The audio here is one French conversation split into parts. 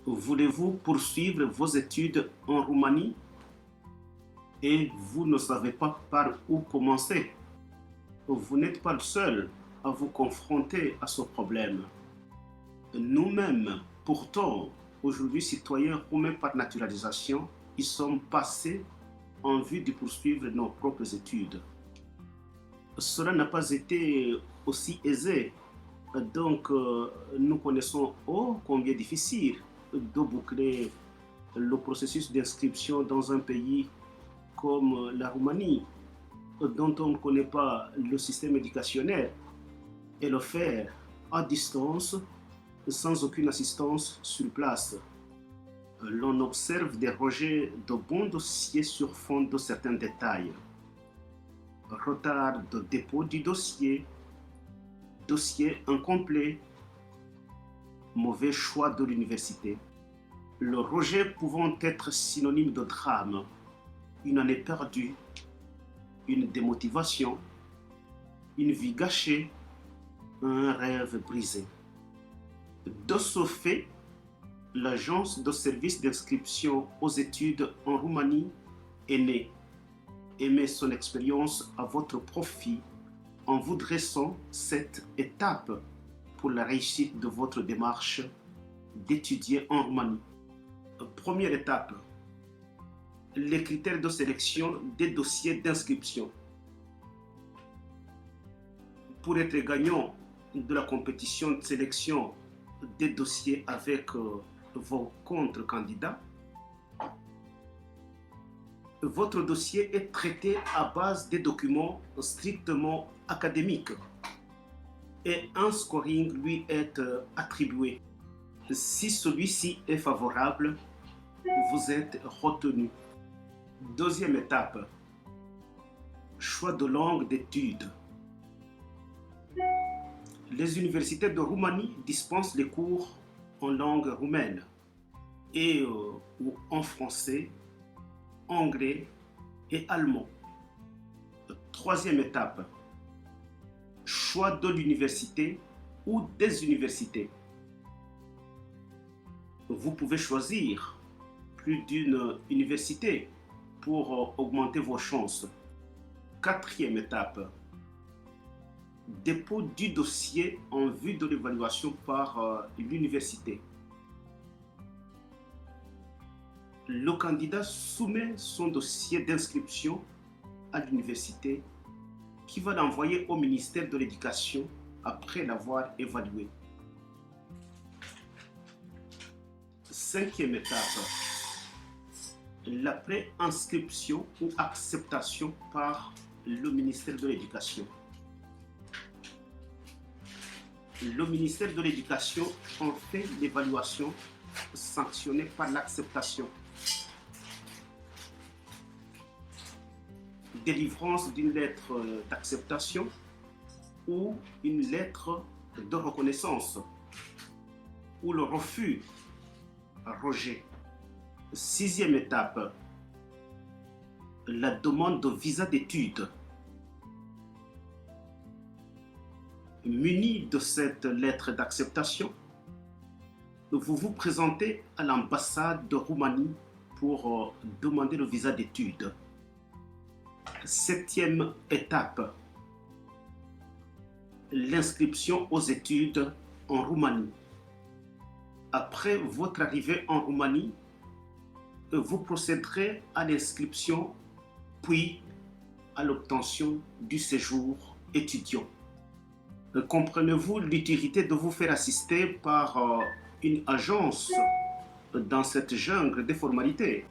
Voulez-vous poursuivre vos études en Roumanie et vous ne savez pas par où commencer? Vous n'êtes pas le seul à vous confronter à ce problème. Nous-mêmes, pourtant, aujourd'hui citoyens roumains par naturalisation, y sommes passés en vue de poursuivre nos propres études. Cela n'a pas été aussi aisé, donc nous connaissons combien difficile de boucler le processus d'inscription dans un pays comme la Roumanie, dont on ne connaît pas le système éducationnel, et le faire à distance, sans aucune assistance sur place. L'on observe des rejets de bons dossiers sur fond de certains détails. Retard de dépôt du dossier, dossier incomplet, mauvais choix de l'université. Le rejet pouvant être synonyme de drame, une année perdue, une démotivation, une vie gâchée, un rêve brisé. De ce fait, l'agence de service d'inscription aux études en Roumanie est née et met son expérience à votre profit en vous dressant cette étape pour la réussite de votre démarche d'étudier en Roumanie. Première étape, les critères de sélection des dossiers d'inscription. Pour être gagnant de la compétition de sélection des dossiers avec vos contre-candidats, votre dossier est traité à base des documents strictement académiques et un scoring lui est attribué. Si celui-ci est favorable, vous êtes retenu. Deuxième étape, choix de langue d'études. Les universités de Roumanie dispensent les cours en langue roumaine et ou en français, anglais et allemand. Troisième étape, choix de l'université ou des universités. Vous pouvez choisir plus d'une université pour augmenter vos chances. Quatrième étape, dépôt du dossier en vue de l'évaluation par l'université. Le candidat soumet son dossier d'inscription à l'université qui va l'envoyer au ministère de l'Éducation après l'avoir évalué. Cinquième étape, la pré-inscription ou acceptation par le ministère de l'Éducation. Le ministère de l'Éducation en fait l'évaluation sanctionnée par l'acceptation. Délivrance d'une lettre d'acceptation ou une lettre de reconnaissance ou le refus, rejet. Sixième étape, la demande de visa d'études. Muni de cette lettre d'acceptation, vous vous présentez à l'ambassade de Roumanie pour demander le visa d'études. Septième étape, l'inscription aux études en Roumanie. Après votre arrivée en Roumanie, vous procéderez à l'inscription puis à l'obtention du séjour étudiant. Comprenez-vous l'utilité de vous faire assister par une agence dans cette jungle des formalités?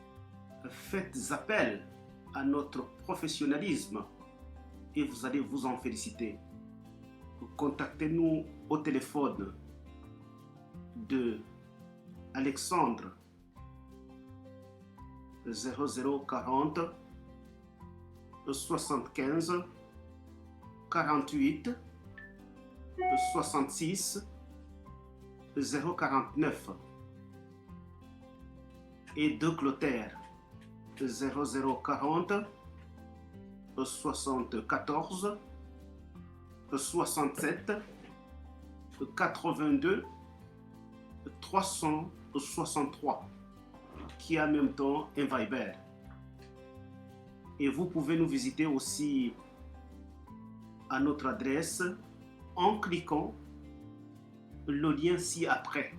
Faites appel à notre professionnalisme et vous allez vous en féliciter. Contactez-nous au téléphone de Alexandre 0040 75 48 66 049 et de Clotaire 0040 74 67 82 300 63 qui est en même temps un Viber. Et vous pouvez nous visiter aussi à notre adresse en cliquant le lien ci-après.